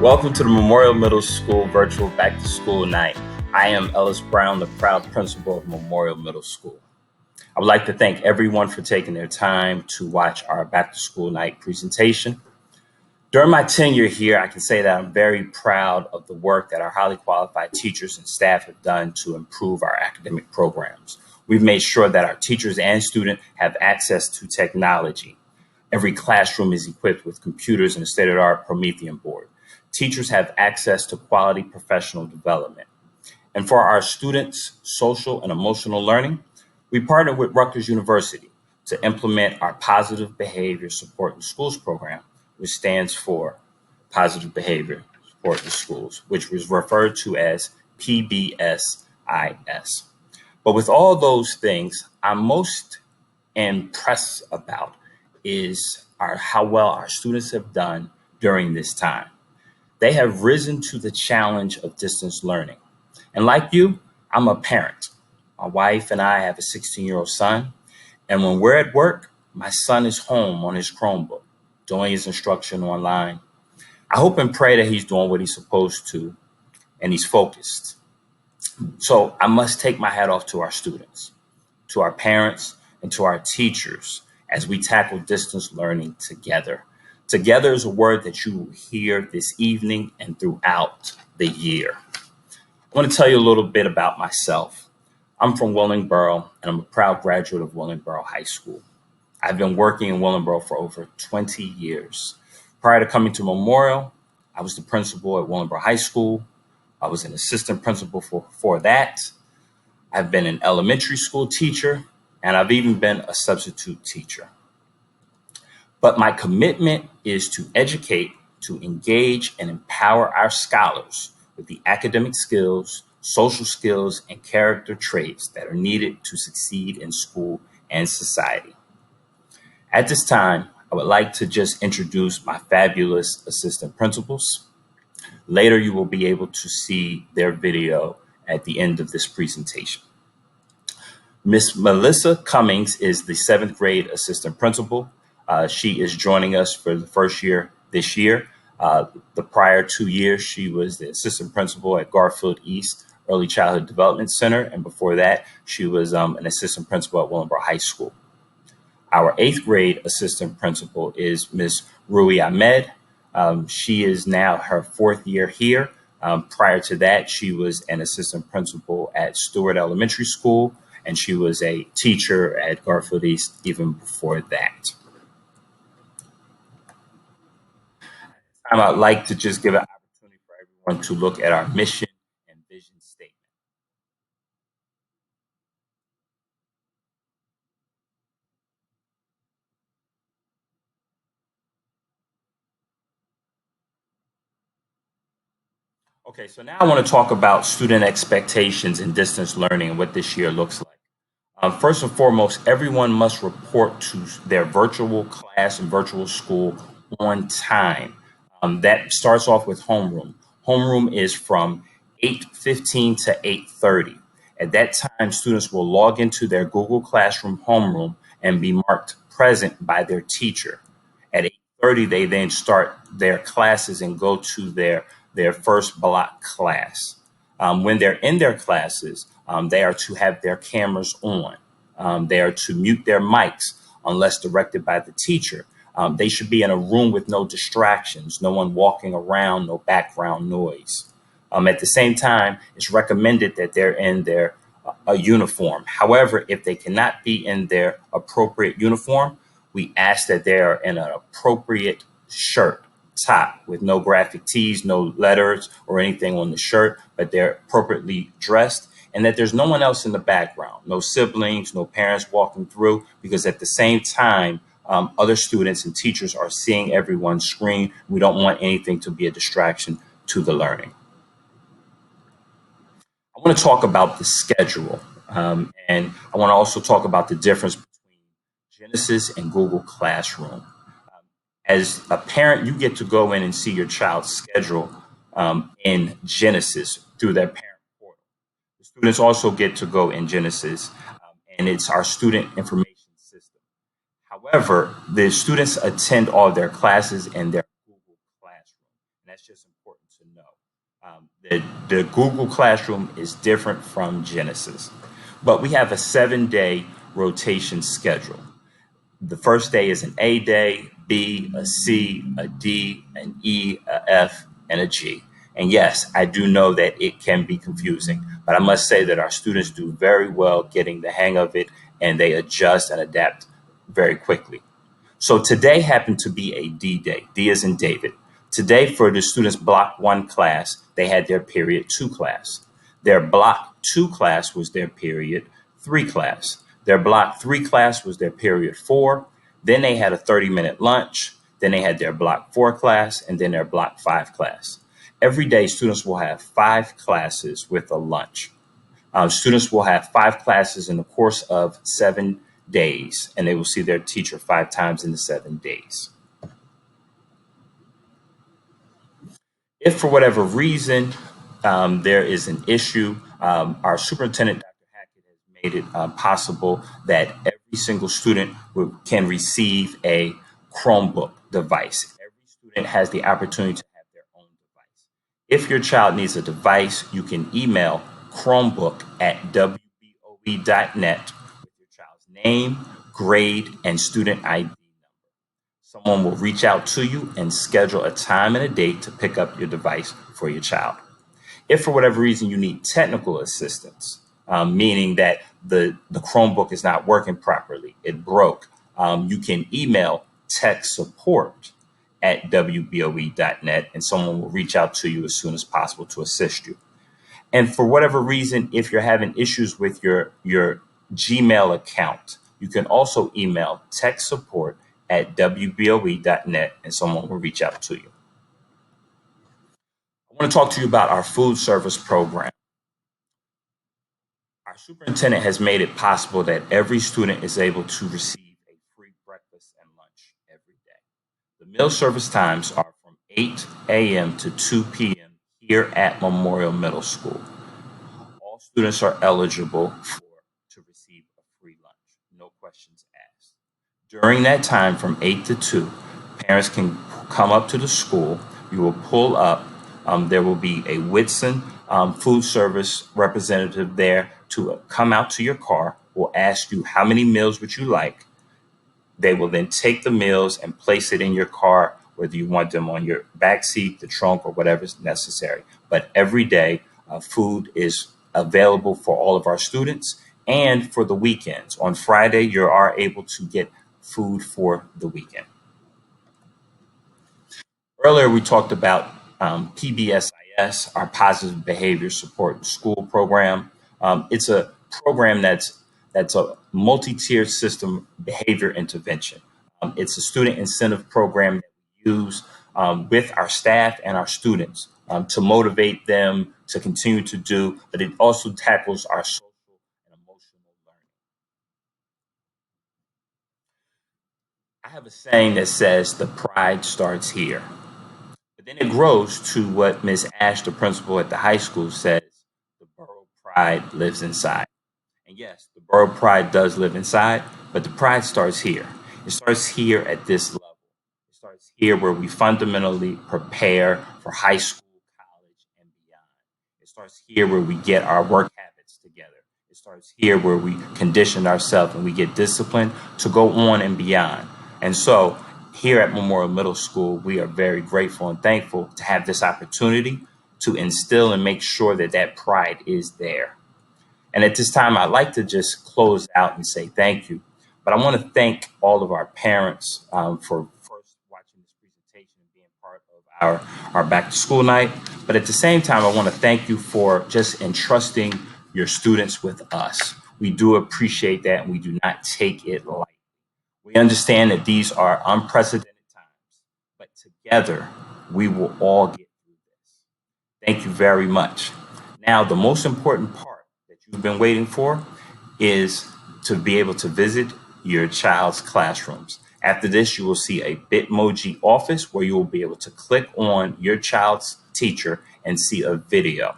Welcome to the Memorial Middle School virtual back to school night. I am Ellis Brown, the proud principal of Memorial Middle School. I would like to thank everyone for taking their time to watch our back to school night presentation. During my tenure here, I can say that I'm very proud of the work that our highly qualified teachers and staff have done to improve our academic programs. We've made sure that our teachers and students have access to technology. Every classroom is equipped with computers and a state-of-the-art Promethean board. Teachers have access to quality professional development. And for our students' social and emotional learning, we partner with Rutgers University to implement our Positive Behavior Support in Schools program, which stands for Positive Behavior Support in Schools, which was referred to as PBSIS. But with all those things, I'm most impressed about is how well our students have done during this time. They have risen to the challenge of distance learning. And like you, I'm a parent. My wife and I have a 16-year-old son. And when we're at work, my son is home on his Chromebook, doing his instruction online. I hope and pray that he's doing what he's supposed to and he's focused. So I must take my hat off to our students, to our parents, and to our teachers as we tackle distance learning together. Together is a word that you will hear this evening and throughout the year. I want to tell you a little bit about myself. I'm from Willingboro, and I'm a proud graduate of Willingboro High School. I've been working in Willingboro for over 20 years. Prior to coming to Memorial, I was the principal at Willingboro High School. I was an assistant principal for that. I've been an elementary school teacher, and I've even been a substitute teacher. But my commitment is to educate, to engage, and empower our scholars with the academic skills, social skills, and character traits that are needed to succeed in school and society. At this time, I would like to just introduce my fabulous assistant principals. Later, you will be able to see their video at the end of this presentation. Miss Melissa Cummings is the 7th grade assistant principal. She is joining us for the first year this year. The prior 2 years, she was the assistant principal at Garfield East Early Childhood Development Center. And before that, she was an assistant principal at Willingboro High School. Our 8th grade assistant principal is Miss Rui Ahmed. She is now her 4th year here. Prior to that, she was an assistant principal at Stewart Elementary School, and she was a teacher at Garfield East even before that. I'd like to just give an opportunity for everyone to look at our mission and vision statement. Okay, so now I want to talk about student expectations in distance learning and what this year looks like. First and foremost, everyone must report to their virtual class and virtual school on time. That starts off with homeroom. Homeroom is from 8:15 to 8:30. At that time, students will log into their Google Classroom homeroom and be marked present by their teacher. At 8:30, they then start their classes and go to their first block class. When they're in their classes, they are to have their cameras on. They are to mute their mics unless directed by the teacher. They should be in a room with no distractions, no one walking around, no background noise. At the same time, it's recommended that they're in their a uniform. However, if they cannot be in their appropriate uniform, we ask that they are in an appropriate shirt, top, with no graphic tees, no letters or anything on the shirt, but they're appropriately dressed, and that there's no one else in the background, no siblings, no parents walking through, because at the same time, other students and teachers are seeing everyone's screen. We don't want anything to be a distraction to the learning. I want to talk about the schedule, and I want to also talk about the difference between Genesis and Google Classroom. As a parent, you get to go in and see your child's schedule in Genesis through their parent portal. The students also get to go in Genesis, and it's our student information system. However, the students attend all their classes in their Google Classroom, and that's just important The Google Classroom is different from Genesis, but we have a 7 day rotation schedule. The first day is an A day, B, a C, a D, an E, a F, and a G. And yes, I do know that it can be confusing, but I must say that our students do very well getting the hang of it and they adjust and adapt very quickly. So today happened to be a D day. D is in David. Today, for the students block one class, they had their period two class. Their block two class was their period three class. Their block three class was their period four. Then they had a 30-minute lunch. Then they had their block four class and then their block five class. Every day, students will have five classes with a lunch. Students will have five classes in the course of 7 days, and they will see their teacher five times in the 7 days. If for whatever reason there is an issue, our superintendent, Dr. Hackett, has made it possible that every single student can receive a Chromebook device. Every student has the opportunity to have their own device. If your child needs a device, you can email Chromebook at wboe.net with your child's name, grade, and student ID. Someone will reach out to you and schedule a time and a date to pick up your device for your child. If for whatever reason you need technical assistance, meaning that the Chromebook is not working properly, it broke, you can email tech support at wboe.net and someone will reach out to you as soon as possible to assist you. And for whatever reason, if you're having issues with your Gmail account, you can also email tech support at wboe.net and someone will reach out to you. I want to talk to you about our food service program. Our superintendent has made it possible that every student is able to receive a free breakfast and lunch every day. The meal service times are from 8 a.m. to 2 p.m. here at Memorial Middle School. All students are eligible to receive a free lunch, no questions asked. During that time from 8 to 2, parents can come up to the school. You will pull up. There will be a Whitson food service representative there to come out to your car, will ask you how many meals would you like. They will then take the meals and place it in your car, whether you want them on your back seat, the trunk, or whatever is necessary. But every day, food is available for all of our students and for the weekends. On Friday, you are able to get food for the weekend. Earlier, we talked about PBSIS, our Positive Behavior Support in School program. It's a program that's a multi-tiered system behavior intervention. It's a student incentive program that we use with our staff and our students to motivate them to continue to do, but it also tackles our social and emotional learning. I have a saying that says the pride starts here. But then it grows to what Miss Ash, the principal at the high school, says the borough pride lives inside. And yes, the borough pride does live inside, but the pride starts here. It starts here at this level. It starts here where we fundamentally prepare for high school, college, and beyond. It starts here where we get our work habits together. It starts here where we condition ourselves and we get disciplined to go on and beyond. And so here at Memorial Middle School, we are very grateful and thankful to have this opportunity to instill and make sure that that pride is there. And at this time, I'd like to just close out and say thank you. But I want to thank all of our parents for first watching this presentation and being part of our back to school night. But at the same time, I want to thank you for just entrusting your students with us. We do appreciate that and we do not take it lightly. We understand that these are unprecedented times, but together we will all get through this. Thank you very much. Now, the most important part that you've been waiting for is to be able to visit your child's classrooms. After this, you will see a Bitmoji office where you will be able to click on your child's teacher and see a video.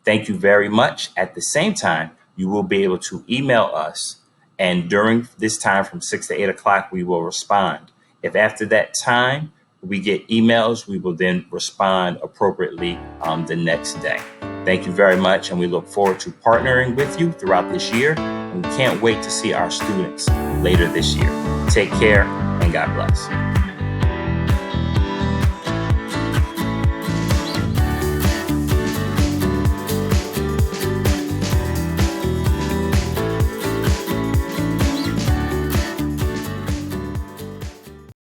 Thank you very much. At the same time, you will be able to email us. And during this time from 6 to 8 o'clock, we will respond. If after that time we get emails, we will then respond appropriately the next day. Thank you very much, and we look forward to partnering with you throughout this year, and we can't wait to see our students later this year. Take care, and God bless.